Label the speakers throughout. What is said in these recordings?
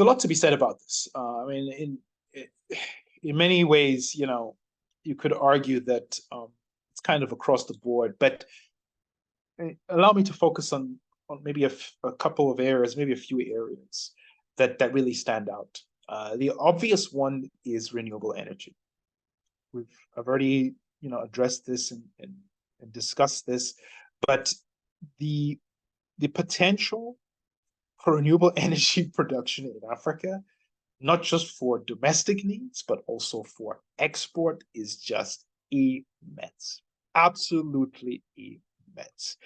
Speaker 1: a lot to be said about this. I mean, in many ways, you could argue that it's kind of across the board, but allow me to focus on maybe a couple of areas, maybe a few areas that really stand out. The obvious one is renewable energy. I've already addressed this and discussed this, but the potential for renewable energy production in Africa, not just for domestic needs, but also for export, is just immense. Absolutely immense.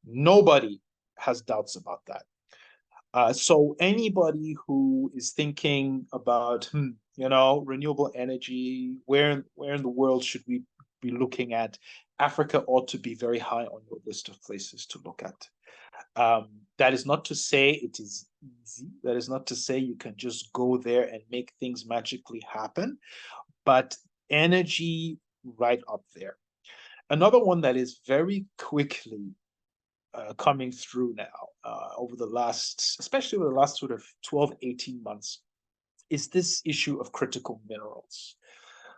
Speaker 1: Nobody has doubts about that. So anybody who is thinking about, renewable energy, where in the world should we be looking at? Africa ought to be very high on your list of places to look at. That is not to say it is easy. That is not to say you can just go there and make things magically happen, but energy right up there. Another one that is very quickly coming through now especially over the last sort of 12, 18 months, is this issue of critical minerals.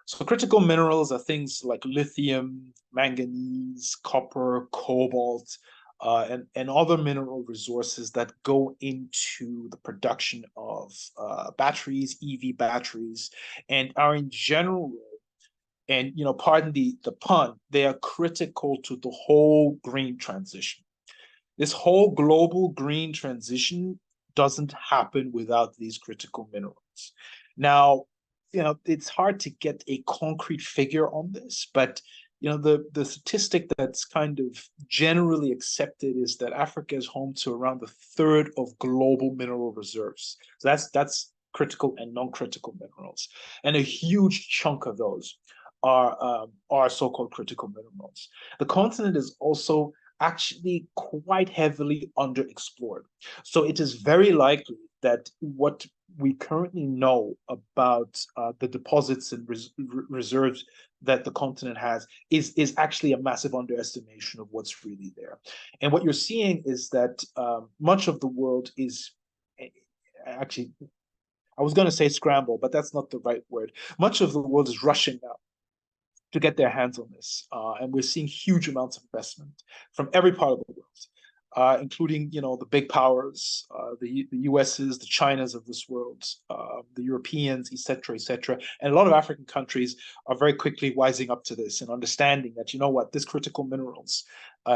Speaker 1: So critical minerals are things like lithium, manganese, copper, cobalt, and other mineral resources that go into the production of batteries, EV batteries, and are in general, and pardon the pun, they are critical to the whole green transition. This whole global green transition doesn't happen without these critical minerals. Now, it's hard to get a concrete figure on this, but the statistic that's kind of generally accepted is that Africa is home to around a third of global mineral reserves. So that's critical and non-critical minerals, and a huge chunk of those are so-called critical minerals. The continent is also actually quite heavily underexplored. So it is very likely that what we currently know about the deposits and reserves that the continent has is actually a massive underestimation of what's really there. And what you're seeing is that much of the world is actually, I was going to say scramble, but that's not the right word. Much of the world is rushing now to get their hands on this. And we're seeing huge amounts of investment from every part of the world, including, the big powers, the US's, the Chinas of this world, the Europeans, et cetera, et cetera. And a lot of African countries are very quickly wising up to this and understanding that, this critical minerals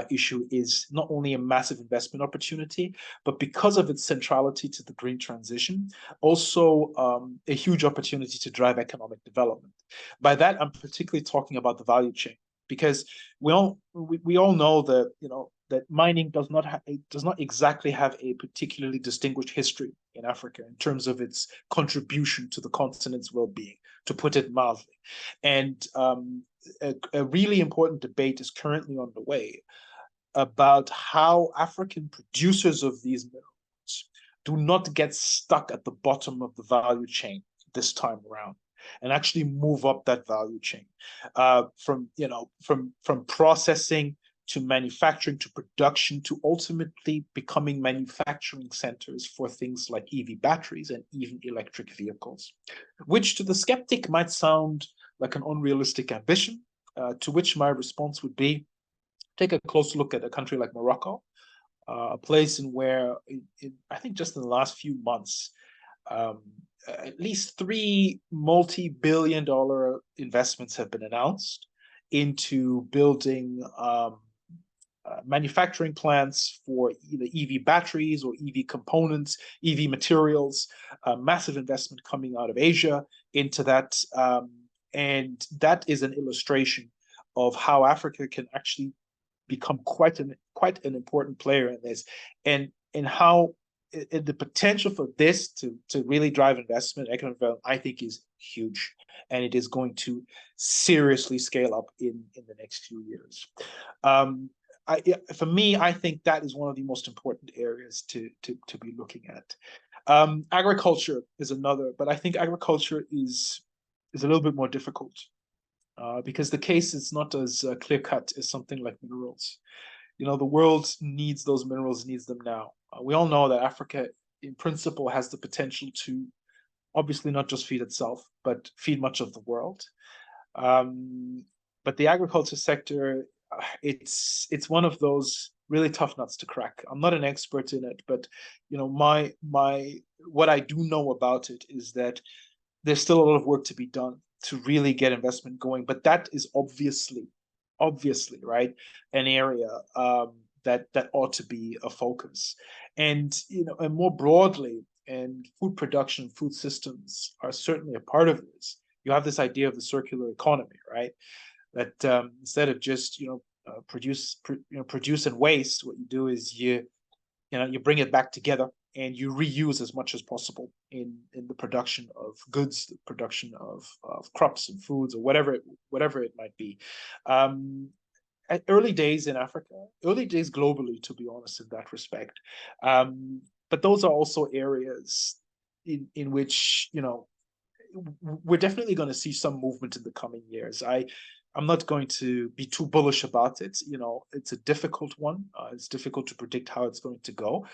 Speaker 1: issue is not only a massive investment opportunity, but because of its centrality to the green transition, also a huge opportunity to drive economic development. By that, I'm particularly talking about the value chain, because we all know that that mining does not exactly have a particularly distinguished history in Africa in terms of its contribution to the continent's well-being, to put it mildly. And a really important debate is currently underway about how African producers of these minerals do not get stuck at the bottom of the value chain this time around, and actually move up that value chain, from processing to manufacturing to production to ultimately becoming manufacturing centers for things like EV batteries and even electric vehicles, which to the skeptic might sound like an unrealistic ambition, to which my response would be, take a close look at a country like Morocco, a place in where, I think just in the last few months, at least 3 multi-billion-dollar investments have been announced into building manufacturing plants for either EV batteries or EV components, EV materials, massive investment coming out of Asia into that. And that is an illustration of how Africa can actually become quite an important player in this, and how the potential for this to really drive investment, economic development, I think is huge, and it is going to seriously scale up in the next few years. For me, I think that is one of the most important areas to be looking at. Agriculture is another, but I think agriculture is a little bit more difficult, because the case is not as clear-cut as something like minerals. The world needs those minerals, needs them now. We all know that Africa in principle has the potential to obviously not just feed itself, but feed much of the world. But the agriculture sector, it's one of those really tough nuts to crack. I'm not an expert in it, but my what I do know about it is that there's still a lot of work to be done to really get investment going. But that is obviously, right, an area that ought to be a focus. And and more broadly, and food production, food systems are certainly a part of this. You have this idea of the circular economy, right? That instead of just produce and waste, what you do is you bring it back together and you reuse as much as possible in the production of goods, the production of crops and foods, or whatever it might be. At early days in Africa, early days globally, to be honest, in that respect. But those are also areas in which we're definitely going to see some movement in the coming years. I'm not going to be too bullish about it. It's a difficult one. It's difficult to predict how it's going to go.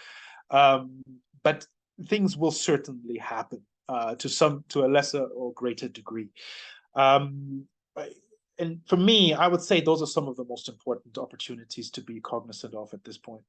Speaker 1: But things will certainly happen to a lesser or greater degree. And for me, I would say those are some of the most important opportunities to be cognizant of at this point.